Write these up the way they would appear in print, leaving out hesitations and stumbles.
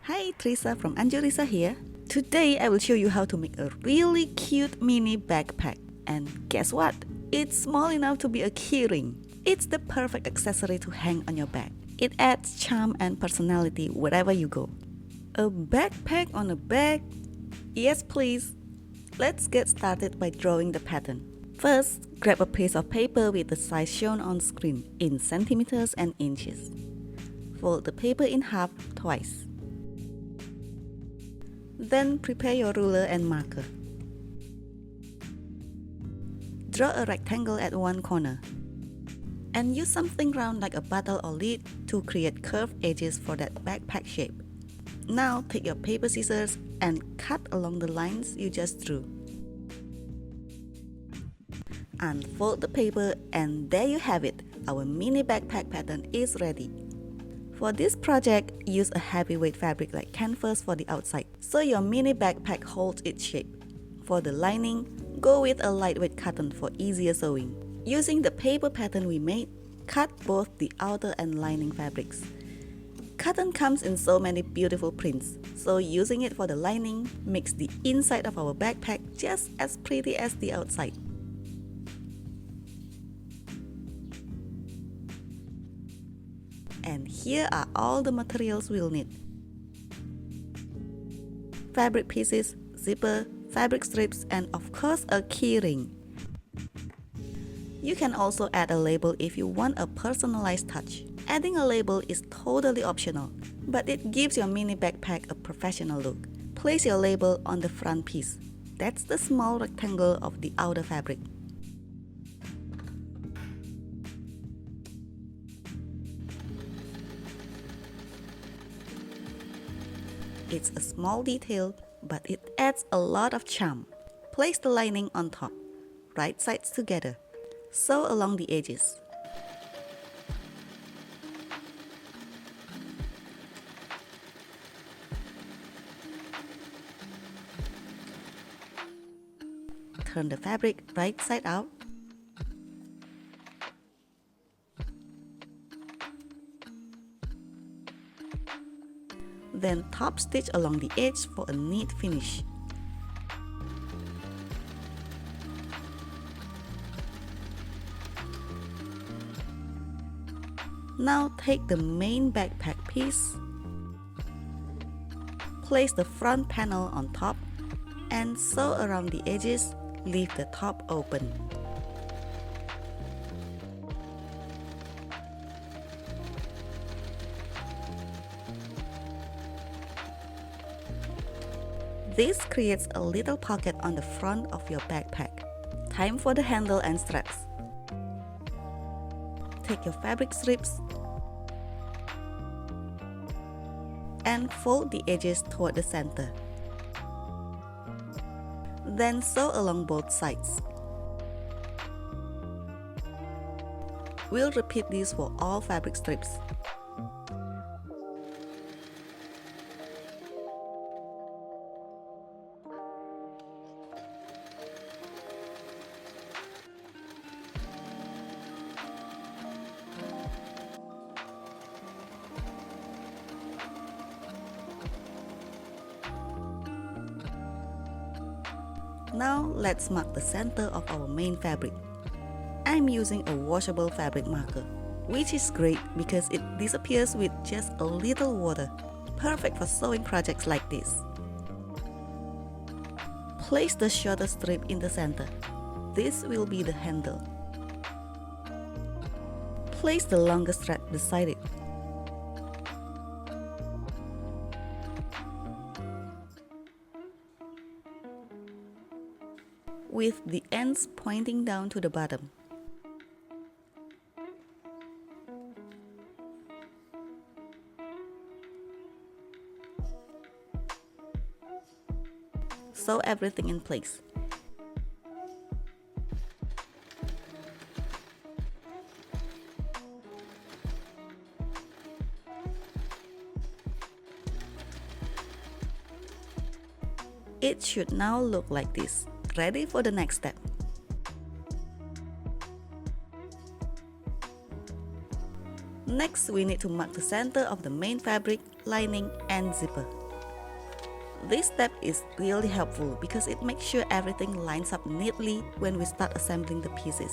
Hi, Trisa from Anjurisa here. Today I will show you how to make a really cute mini backpack. And guess what? It's small enough to be a keyring. It's the perfect accessory to hang on your bag. It adds charm and personality wherever you go. A backpack on a bag? Yes, please. Let's get started by drawing the pattern. First, grab a piece of paper with the size shown on screen in centimeters and inches. Fold the paper in half twice. Then prepare your ruler and marker. Draw a rectangle at one corner. And use something round like a bottle or lid to create curved edges for that backpack shape. Now take your paper scissors and cut along the lines you just drew. Unfold the paper and there you have it. Our mini backpack pattern is ready. For this project, use a heavyweight fabric like canvas for the outside, so your mini backpack holds its shape. For the lining, go with a lightweight cotton for easier sewing. Using the paper pattern we made, cut both the outer and lining fabrics. Cotton comes in so many beautiful prints, so using it for the lining makes the inside of our backpack just as pretty as the outside. And here are all the materials we'll need. Fabric pieces, zipper, fabric strips, and of course a keyring. You can also add a label if you want a personalized touch. Adding a label is totally optional, but it gives your mini backpack a professional look. Place your label on the front piece. That's the small rectangle of the outer fabric. It's a small detail, but it adds a lot of charm. Place the lining on top, right sides together. Sew along the edges. Turn the fabric right side out. Then top stitch along the edge for a neat finish. Now take the main backpack piece, place the front panel on top, and sew around the edges, leave the top open. This creates a little pocket on the front of your backpack. Time for the handle and straps. Take your fabric strips and fold the edges toward the center. Then sew along both sides. We'll repeat this for all fabric strips. Now let's mark the center of our main fabric. I'm using a washable fabric marker, which is great because it disappears with just a little water. Perfect for sewing projects like this. Place the shorter strip in the center. This will be the handle. Place the longer strap beside it. With the ends pointing down to the bottom. Sew everything in place. It should now look like this. Ready for the next step. Next, we need to mark the center of the main fabric, lining, and zipper. This step is really helpful because it makes sure everything lines up neatly when we start assembling the pieces.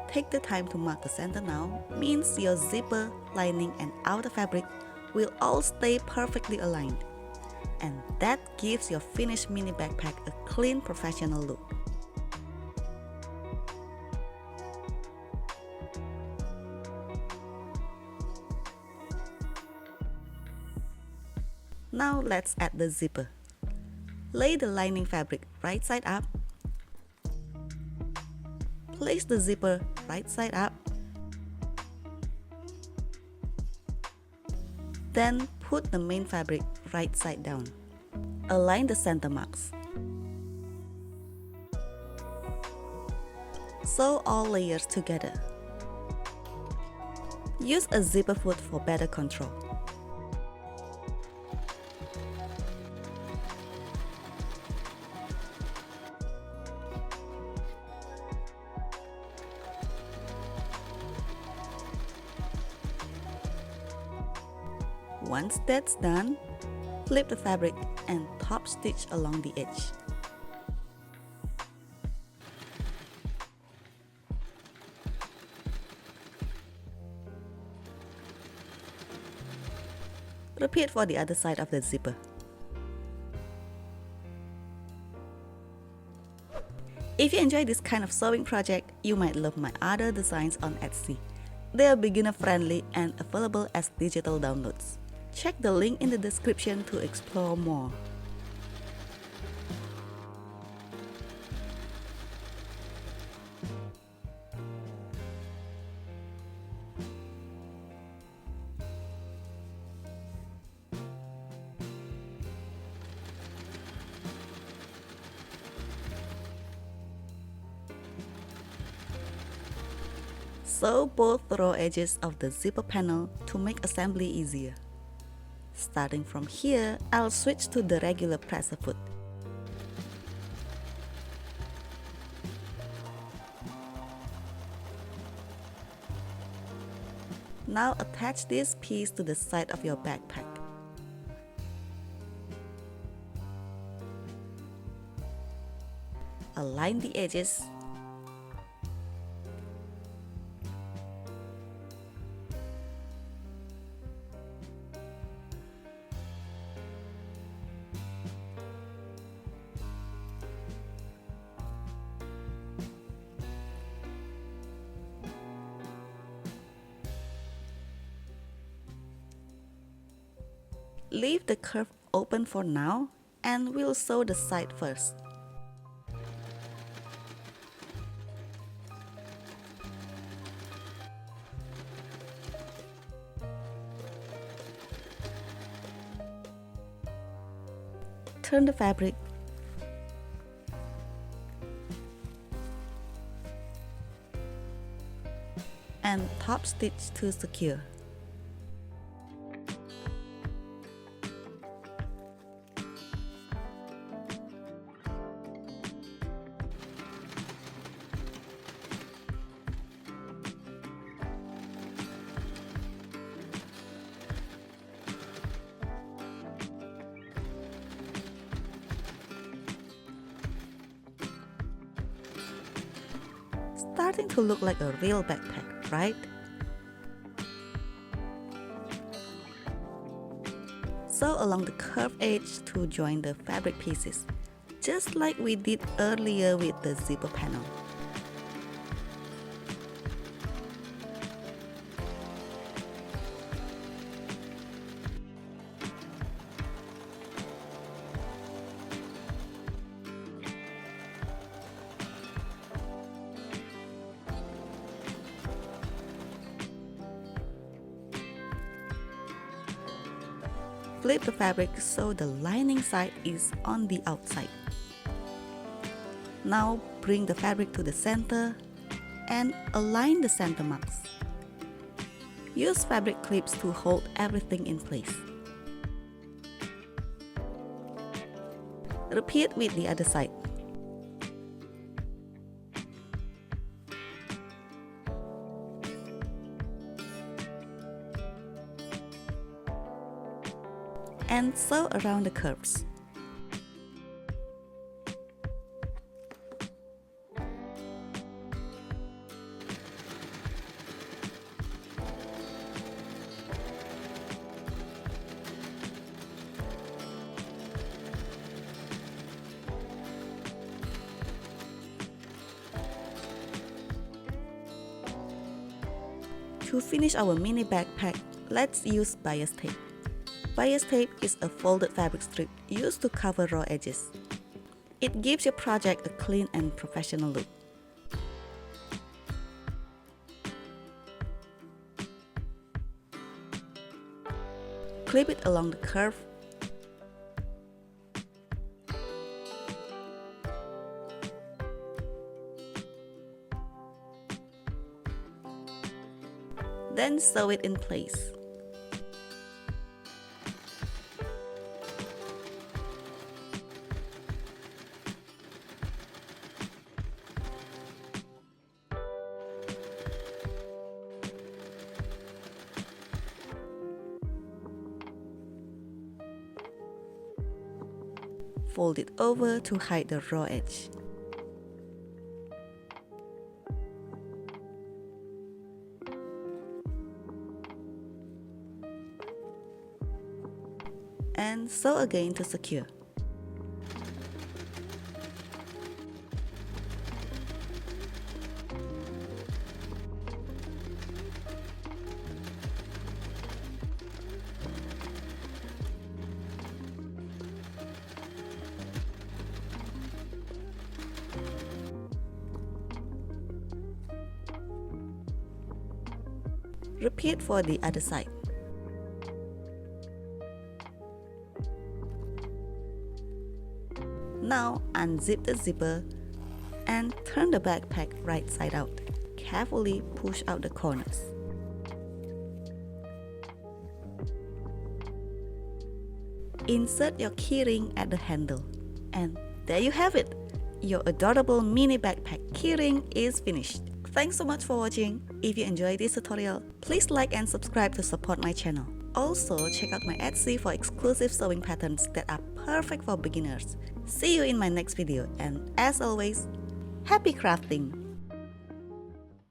Take the time to mark the center now, means your zipper, lining, and outer fabric will all stay perfectly aligned. And that gives your finished mini backpack a clean, professional look. Now let's add the zipper. Lay the lining fabric right side up. Place the zipper right side up. Then put the main fabric right side down. Align the center marks. Sew all layers together. Use a zipper foot for better control. Once that's done, flip the fabric and top stitch along the edge. Repeat for the other side of the zipper. If you enjoy this kind of sewing project, you might love my other designs on Etsy. They are beginner friendly and available as digital downloads. Check the link in the description to explore more. Sew both raw edges of the zipper panel to make assembly easier. Starting from here, I'll switch to the regular presser foot. Now attach this piece to the side of your backpack. Align the edges. Leave the curve open for now, and we'll sew the side first. Turn the fabric. And top stitch to secure. Starting to look like a real backpack, right? Sew along the curved edge to join the fabric pieces, just like we did earlier with the zipper panel. Flip the fabric so the lining side is on the outside. Now bring the fabric to the center and align the center marks. Use fabric clips to hold everything in place. Repeat with the other side. and sew around the curves. To finish our mini backpack, let's use bias tape. Bias tape is a folded fabric strip used to cover raw edges. It gives your project a clean and professional look. Clip it along the curve. Then sew it in place. Fold it over to hide the raw edge. And sew again to secure. Repeat for the other side. Now unzip the zipper and turn the backpack right side out. Carefully push out the corners. Insert your keyring at the handle. And there you have it! Your adorable mini backpack keyring is finished. Thanks so much for watching. If you enjoyed this tutorial, please like and subscribe to support my channel. Also, check out my Etsy for exclusive sewing patterns that are perfect for beginners. See you in my next video, and as always, happy crafting!